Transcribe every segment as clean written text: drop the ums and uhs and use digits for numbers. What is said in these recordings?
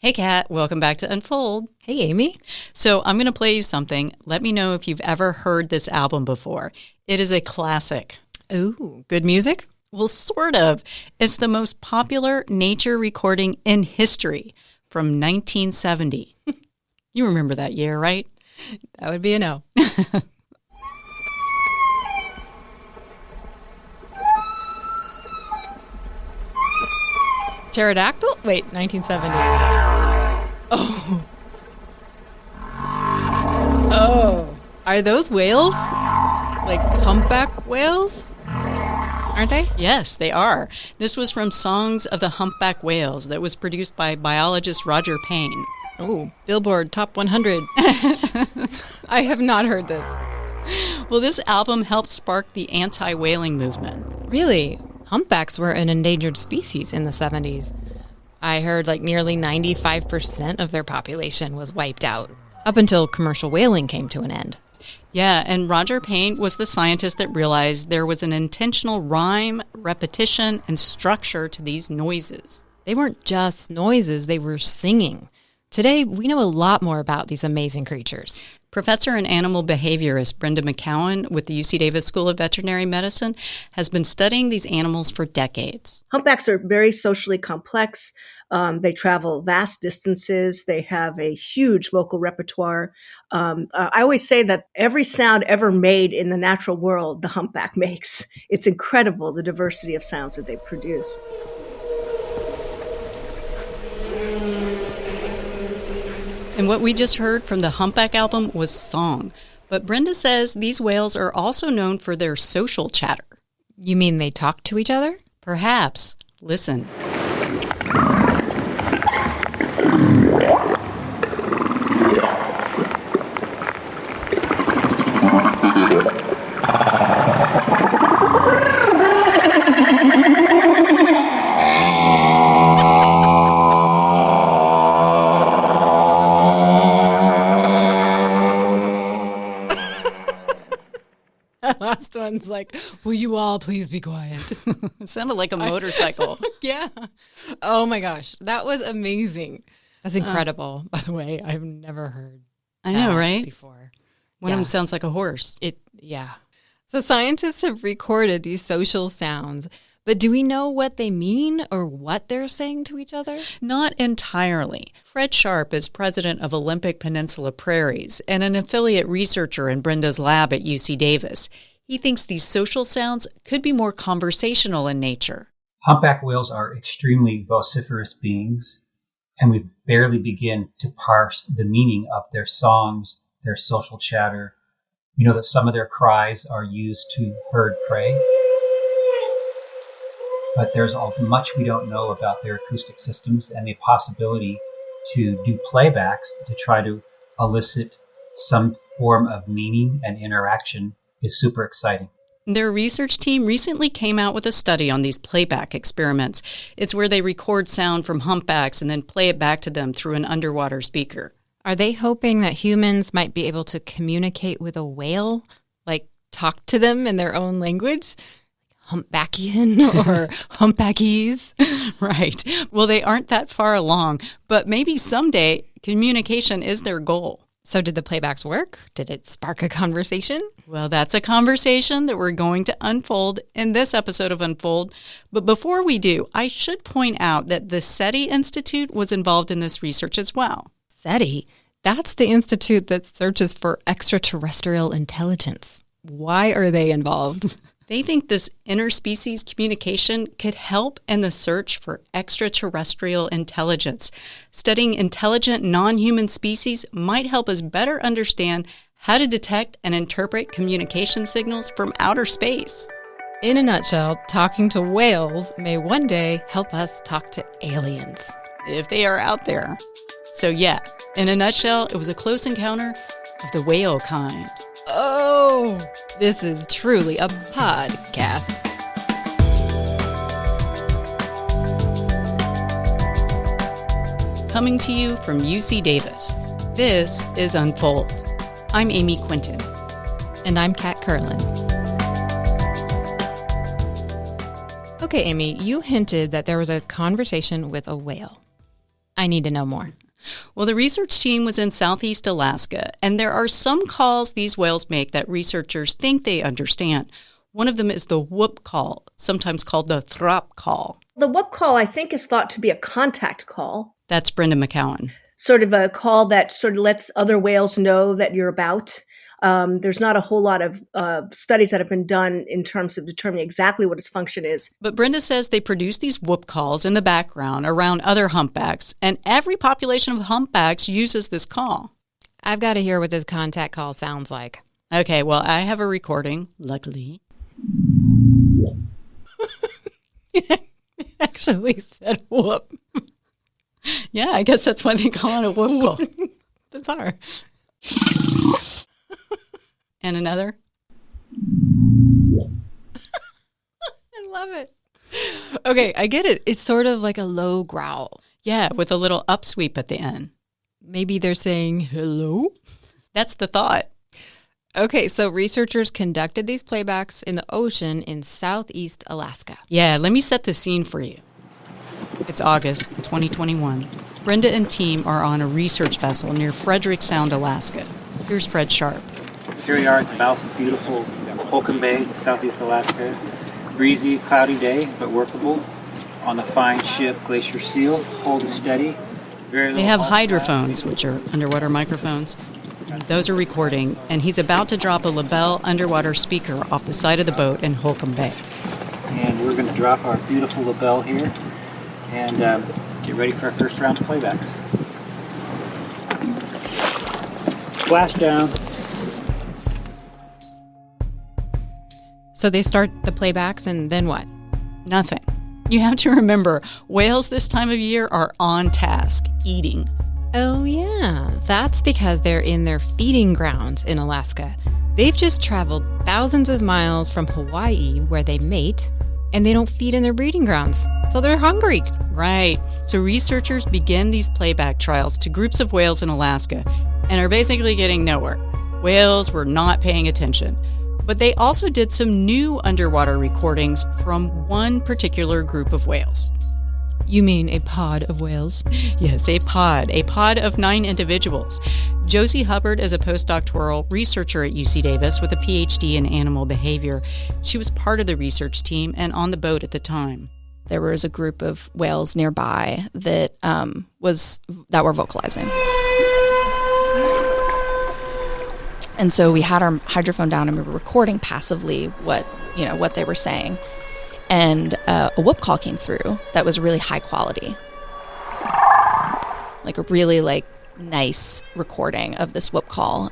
Hey, Kat. Welcome back to Unfold. Hey, Amy. So I'm going to play you something. Let me know if you've ever heard this album before. It is a classic. Ooh, good music? Well, sort of. It's the most popular nature recording in history from 1970. You remember that year, right? That would be a no. Pterodactyl? Wait, 1970. Oh. Oh. Are those whales? Like humpback whales? Aren't they? Yes, they are. This was from Songs of the Humpback Whales that was produced by biologist Roger Payne. Oh, Billboard Top 100. I have not heard this. Well, this album helped spark the anti-whaling movement. Really? Humpbacks were an endangered species in the 70s. I heard like nearly 95% of their population was wiped out, up until commercial whaling came to an end. Yeah, and Roger Payne was the scientist that realized there was an intentional rhyme, repetition, and structure to these noises. They weren't just noises, they were singing. Today, we know a lot more about these amazing creatures. Professor and animal behaviorist Brenda McCowan with the UC Davis School of Veterinary Medicine has been studying these animals for decades. Humpbacks are very socially complex. They travel vast distances. They have a huge vocal repertoire. I always say that every sound ever made in the natural world, the humpback makes. It's incredible, the diversity of sounds that they produce. And what we just heard from the Humpback album was song. But Brenda says these whales are also known for their social chatter. You mean they talk to each other? Perhaps. Listen. Last one's like, will you all please be quiet? It sounded like a motorcycle. Yeah. Oh my gosh. That was amazing. That's incredible, by the way. I've never heard I know, right? Before. One of them sounds like a horse. Yeah. So scientists have recorded these social sounds, but do we know what they mean or what they're saying to each other? Not entirely. Fred Sharpe is president of Olympic Peninsula Prairies and an affiliate researcher in Brenda's lab at UC Davis. He thinks these social sounds could be more conversational in nature. Humpback whales are extremely vociferous beings, and we barely begin to parse the meaning of their songs, their social chatter. We know that some of their cries are used to herd prey, but there's much we don't know about their acoustic systems, and the possibility to do playbacks to try to elicit some form of meaning and interaction is super exciting. Their research team recently came out with a study on these playback experiments. It's where they record sound from humpbacks and then play it back to them through an underwater speaker. Are they hoping that humans might be able to communicate with a whale? Like talk to them in their own language? Humpbackian or humpbackies? Right. Well, they aren't that far along, but maybe someday communication is their goal. So did the playbacks work? Did it spark a conversation? Well, that's a conversation that we're going to unfold in this episode of Unfold. But before we do, I should point out that the SETI Institute was involved in this research as well. SETI? That's the institute that searches for extraterrestrial intelligence. Why are they involved? They think this interspecies communication could help in the search for extraterrestrial intelligence. Studying intelligent non-human species might help us better understand how to detect and interpret communication signals from outer space. In a nutshell, talking to whales may one day help us talk to aliens. If they are out there. So yeah, in a nutshell, it was a close encounter of the whale kind. Oh, this is truly a podcast. Coming to you from UC Davis, this is Unfold. I'm Amy Quinton. And I'm Kat Curlin. Okay, Amy, you hinted that there was a conversation with a whale. I need to know more. Well, the research team was in southeast Alaska, and there are some calls these whales make that researchers think they understand. One of them is the whoop call, sometimes called the throp call. The whoop call, I think, is thought to be a contact call. That's Brenda McCowan. Sort of a call that sort of lets other whales know that you're about. There's not a whole lot of studies that have been done in terms of determining exactly what its function is. But Brenda says they produce these whoop calls in the background around other humpbacks, and every population of humpbacks uses this call. I've got to hear what this contact call sounds like. Okay, well, I have a recording, luckily. It actually said whoop. Yeah, I guess that's why they call it a whoop call. Bizarre. And another. I love it. Okay, I get it. It's sort of like a low growl. Yeah, with a little upsweep at the end. Maybe they're saying hello? That's the thought. Okay, so researchers conducted these playbacks in the ocean in southeast Alaska. Yeah, let me set the scene for you. It's August 2021. Brenda and team are on a research vessel near Frederick Sound, Alaska. Here's Fred Sharpe. Here we are at the mouth of beautiful Holcomb Bay, southeast Alaska. Breezy, cloudy day, but workable. On the fine ship Glacier Seal, holding steady. They have hydrophones, which are underwater microphones. Those are recording, and he's about to drop a LaBelle underwater speaker off the side of the boat in Holcomb Bay. And we're going to drop our beautiful LaBelle here and get ready for our first round of playbacks. Splash down. So they start the playbacks, and then what? Nothing. You have to remember, whales this time of year are on task, eating. Oh, yeah. That's because they're in their feeding grounds in Alaska. They've just traveled thousands of miles from Hawaii, where they mate, and they don't feed in their breeding grounds. So they're hungry. Right. So researchers begin these playback trials to groups of whales in Alaska and are basically getting nowhere. Whales were not paying attention. But they also did some new underwater recordings from one particular group of whales. You mean a pod of whales? Yes, a pod of 9 individuals. Josie Hubbard is a postdoctoral researcher at UC Davis with a PhD in animal behavior. She was part of the research team and on the boat at the time. There was a group of whales nearby that were vocalizing. And so we had our hydrophone down and we were recording passively what they were saying. And a whoop call came through that was really high quality. Like a really nice recording of this whoop call.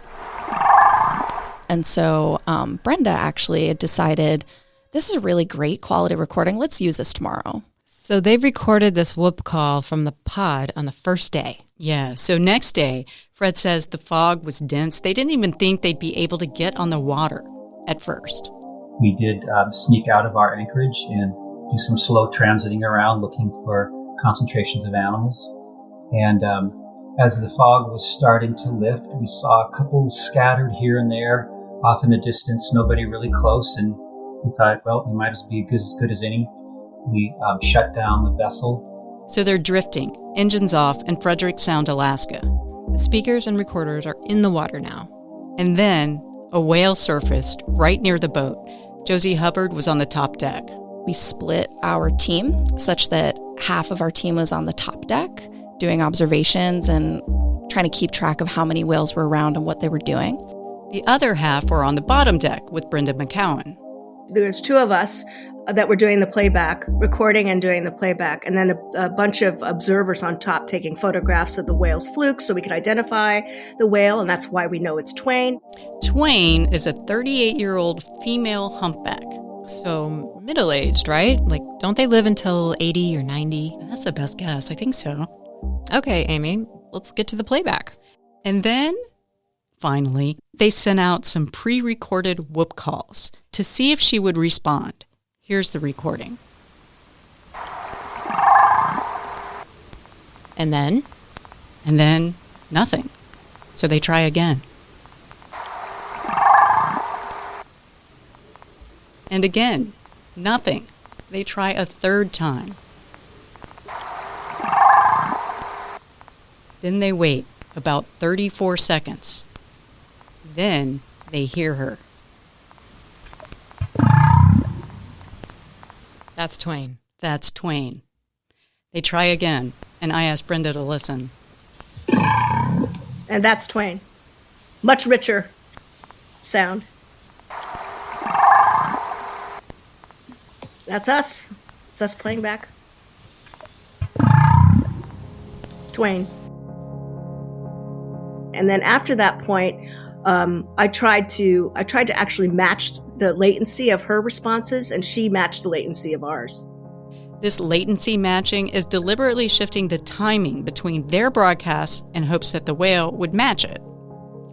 And so Brenda actually decided, this is a really great quality recording. Let's use this tomorrow. So they've recorded this whoop call from the pod on the first day. Yeah, so next day, Fred says the fog was dense. They didn't even think they'd be able to get on the water at first. We did sneak out of our anchorage and do some slow transiting around looking for concentrations of animals. And as the fog was starting to lift, we saw a couple scattered here and there off in the distance, nobody really close. And we thought, well, we might as well be as good as any. We shut down the vessel. So they're drifting, engines off in Frederick Sound, Alaska. The speakers and recorders are in the water now. And then a whale surfaced right near the boat. Josie Hubbard was on the top deck. We split our team such that half of our team was on the top deck doing observations and trying to keep track of how many whales were around and what they were doing. The other half were on the bottom deck with Brenda McCowan. There's 2 of us that were doing the playback, recording and doing the playback, and then a bunch of observers on top taking photographs of the whale's flukes so we could identify the whale, and that's why we know it's Twain. Twain is a 38-year-old female humpback. So middle-aged, right? Don't they live until 80 or 90? That's the best guess. I think so. Okay, Amy, let's get to the playback. And then, finally, they sent out some pre-recorded whoop calls to see if she would respond. Here's the recording. And then? And then nothing. So they try again. And again, nothing. They try a third time. Then they wait about 34 seconds. Then they hear her. That's Twain. That's Twain. They try again, and I ask Brenda to listen. And that's Twain. Much richer sound. That's us. It's us playing back. Twain. And then after that point, I tried to actually match the latency of her responses, and she matched the latency of ours. This latency matching is deliberately shifting the timing between their broadcasts in hopes that the whale would match it.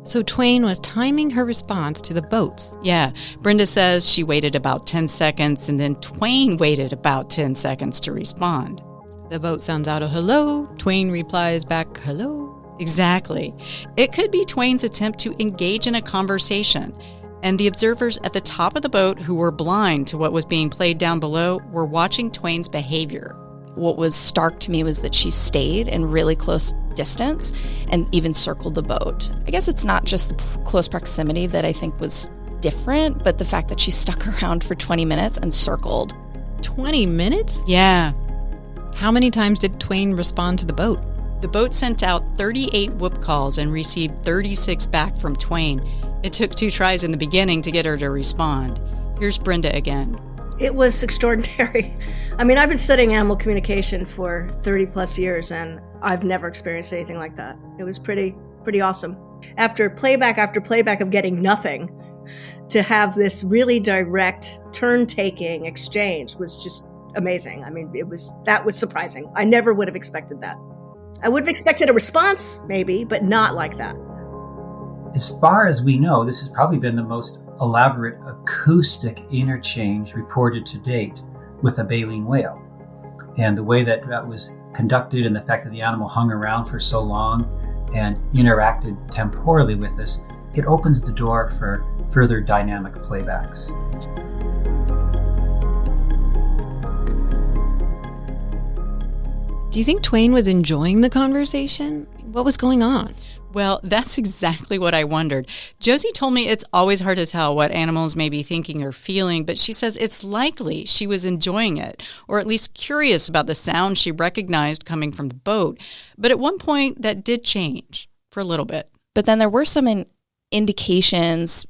So Twain was timing her response to the boats. Yeah, Brenda says she waited about 10 seconds, and then Twain waited about 10 seconds to respond. The boat sounds out a hello. Twain replies back, hello. Exactly. It could be Twain's attempt to engage in a conversation, and the observers at the top of the boat who were blind to what was being played down below were watching Twain's behavior. What was stark to me was that she stayed in really close distance and even circled the boat. I guess it's not just the close proximity that I think was different, but the fact that she stuck around for 20 minutes and circled. 20 minutes? Yeah. How many times did Twain respond to the boat? The boat sent out 38 whoop calls and received 36 back from Twain. It took 2 tries in the beginning to get her to respond. Here's Brenda again. It was extraordinary. I mean, I've been studying animal communication for 30 plus years, and I've never experienced anything like that. It was pretty awesome. After playback of getting nothing, to have this really direct turn-taking exchange was just amazing. I mean, that was surprising. I never would have expected that. I would have expected a response, maybe, but not like that. As far as we know, this has probably been the most elaborate acoustic interchange reported to date with a baleen whale. And the way that was conducted and the fact that the animal hung around for so long and interacted temporally with us, it opens the door for further dynamic playbacks. Do you think Twain was enjoying the conversation? What was going on? Well, that's exactly what I wondered. Josie told me it's always hard to tell what animals may be thinking or feeling, but she says it's likely she was enjoying it, or at least curious about the sound she recognized coming from the boat. But at one point, that did change for a little bit. But then there were some indications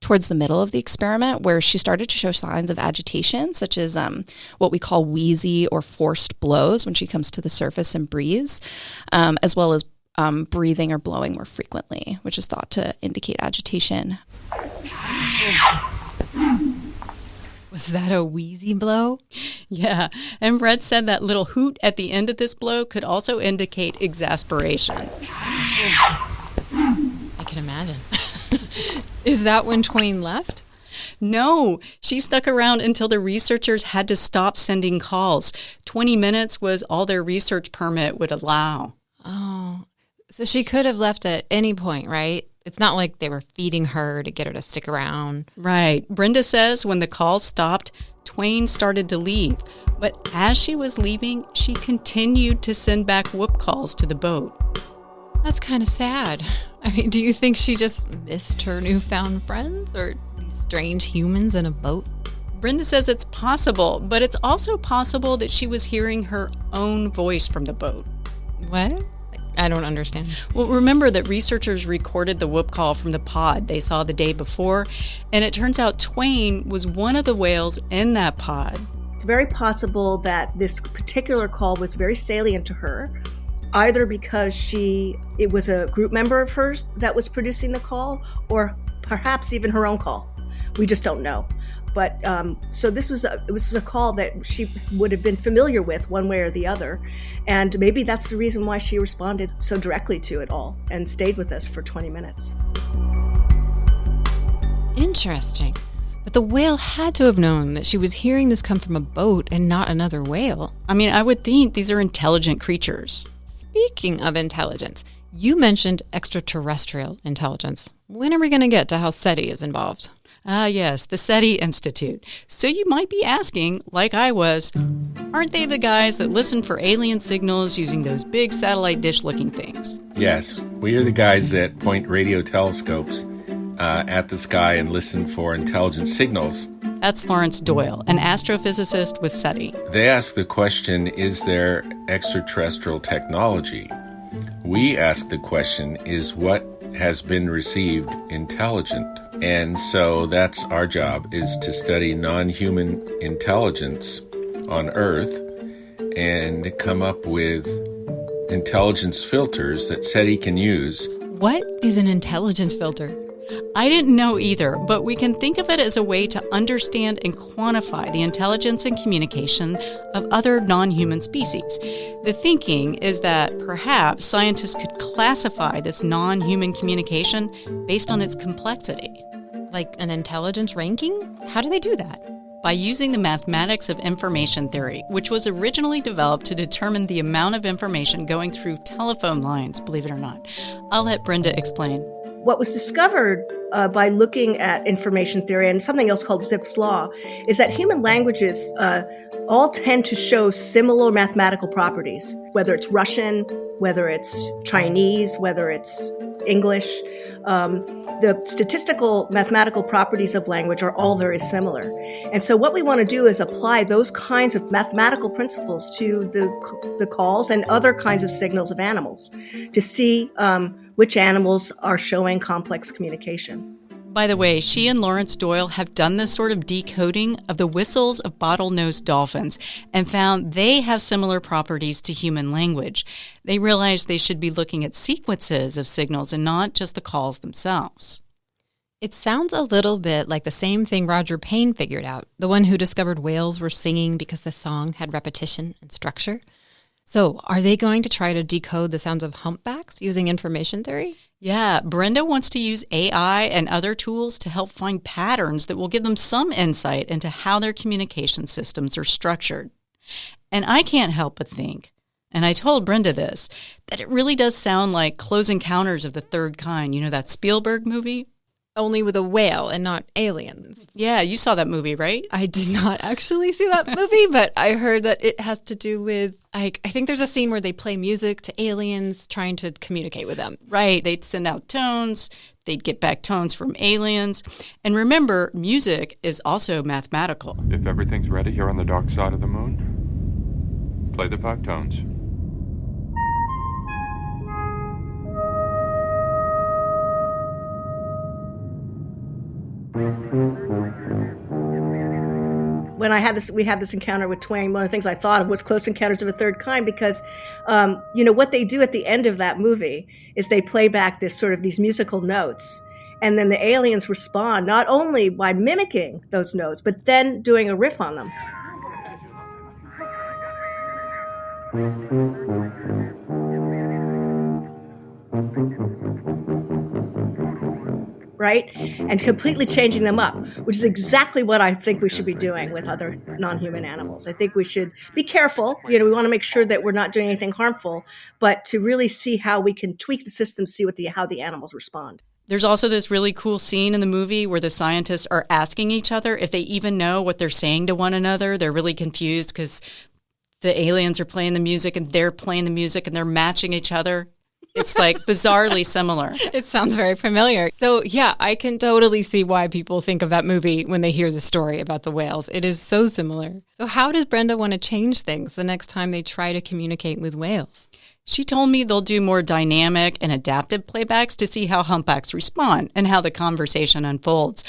towards the middle of the experiment where she started to show signs of agitation, such as what we call wheezy or forced blows when she comes to the surface and breathes, as well as breathing or blowing more frequently, which is thought to indicate agitation. Was that a wheezy blow? Yeah, and Brett said that little hoot at the end of this blow could also indicate exasperation. I can imagine. Is that when Twain left? No, she stuck around until the researchers had to stop sending calls. 20 minutes was all their research permit would allow. Oh, so she could have left at any point, right? It's not like they were feeding her to get her to stick around. Right. Brenda says when the calls stopped, Twain started to leave. But as she was leaving, she continued to send back whoop calls to the boat. That's kind of sad. I mean, do you think she just missed her newfound friends or these strange humans in a boat? Brenda says it's possible, but it's also possible that she was hearing her own voice from the boat. What? I don't understand. Well, remember that researchers recorded the whoop call from the pod they saw the day before, and it turns out Twain was one of the whales in that pod. It's very possible that this particular call was very salient to her, either because it was a group member of hers that was producing the call, or perhaps even her own call. We just don't know. But so this was a call that she would have been familiar with one way or the other. And maybe that's the reason why she responded so directly to it all and stayed with us for 20 minutes. Interesting. But the whale had to have known that she was hearing this come from a boat and not another whale. I mean, I would think these are intelligent creatures. Speaking of intelligence, you mentioned extraterrestrial intelligence. When are we going to get to how SETI is involved? Ah, yes, the SETI Institute. So you might be asking, like I was, aren't they the guys that listen for alien signals using those big satellite dish-looking things? Yes, we are the guys that point radio telescopes at the sky and listen for intelligent signals. That's Laurance Doyle, an astrophysicist with SETI. They ask the question, is there extraterrestrial technology? We ask the question, is what has been received intelligent? And so that's our job, is to study non-human intelligence on Earth and come up with intelligence filters that SETI can use. What is an intelligence filter? I didn't know either, but we can think of it as a way to understand and quantify the intelligence and communication of other non-human species. The thinking is that perhaps scientists could classify this non-human communication based on its complexity. Like an intelligence ranking? How do they do that? By using the mathematics of information theory, which was originally developed to determine the amount of information going through telephone lines, believe it or not. I'll let Brenda explain. What was discovered by looking at information theory and something else called Zipf's law is that human languages all tend to show similar mathematical properties, whether it's Russian, whether it's Chinese, whether it's English. The statistical mathematical properties of language are all very similar. And so what we want to do is apply those kinds of mathematical principles to the calls and other kinds of signals of animals to see which animals are showing complex communication. By the way, she and Laurance Doyle have done this sort of decoding of the whistles of bottlenose dolphins and found they have similar properties to human language. They realized they should be looking at sequences of signals and not just the calls themselves. It sounds a little bit like the same thing Roger Payne figured out, the one who discovered whales were singing because the song had repetition and structure. So are they going to try to decode the sounds of humpbacks using information theory? Yeah, Brenda wants to use AI and other tools to help find patterns that will give them some insight into how their communication systems are structured. And I can't help but think, and I told Brenda this, that it really does sound like Close Encounters of the Third Kind. You know that Spielberg movie? Only with a whale and not aliens. Yeah, you saw that movie, right? I did not actually see that movie, but I heard that it has to do with, I think there's a scene where they play music to aliens trying to communicate with them. Right. They'd send out tones. They'd get back tones from aliens. And remember, music is also mathematical. If everything's ready here on the dark side of the moon, play the 5 tones. When we had this encounter with Twain, one of the things I thought of was Close Encounters of a Third Kind, because, what they do at the end of that movie is they play back these musical notes, and then the aliens respond not only by mimicking those notes, but then doing a riff on them. Right? And completely changing them up, which is exactly what I think we should be doing with other non-human animals. I think we should be careful. We want to make sure that we're not doing anything harmful, but to really see how we can tweak the system, see how the animals respond. There's also this really cool scene in the movie where the scientists are asking each other if they even know what they're saying to one another. They're really confused because the aliens are playing the music and they're playing the music and they're matching each other. It's like bizarrely similar. It sounds very familiar. So yeah, I can totally see why people think of that movie when they hear the story about the whales. It is so similar. So how does Brenda want to change things the next time they try to communicate with whales? She told me they'll do more dynamic and adaptive playbacks to see how humpbacks respond and how the conversation unfolds.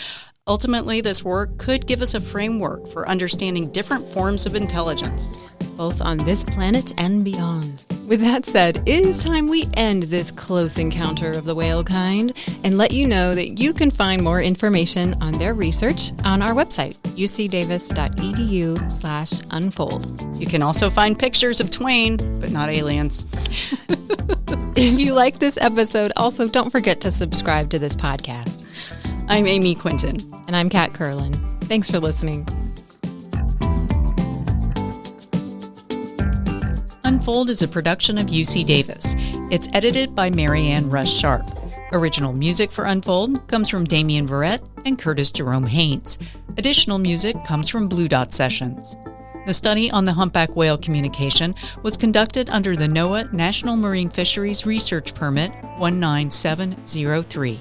Ultimately, this work could give us a framework for understanding different forms of intelligence, both on this planet and beyond. With that said, it is time we end this close encounter of the whale kind and let you know that you can find more information on their research on our website, ucdavis.edu/unfold. You can also find pictures of Twain, but not aliens. If you like this episode, also don't forget to subscribe to this podcast. I'm Amy Quinton. And I'm Kat Curlin. Thanks for listening. Unfold is a production of UC Davis. It's edited by Marianne Rush Sharpe. Original music for Unfold comes from Damien Verrett, and Curtis Jerome Haynes. Additional music comes from Blue Dot Sessions. The study on the humpback whale communication was conducted under the NOAA National Marine Fisheries Research Permit 19703.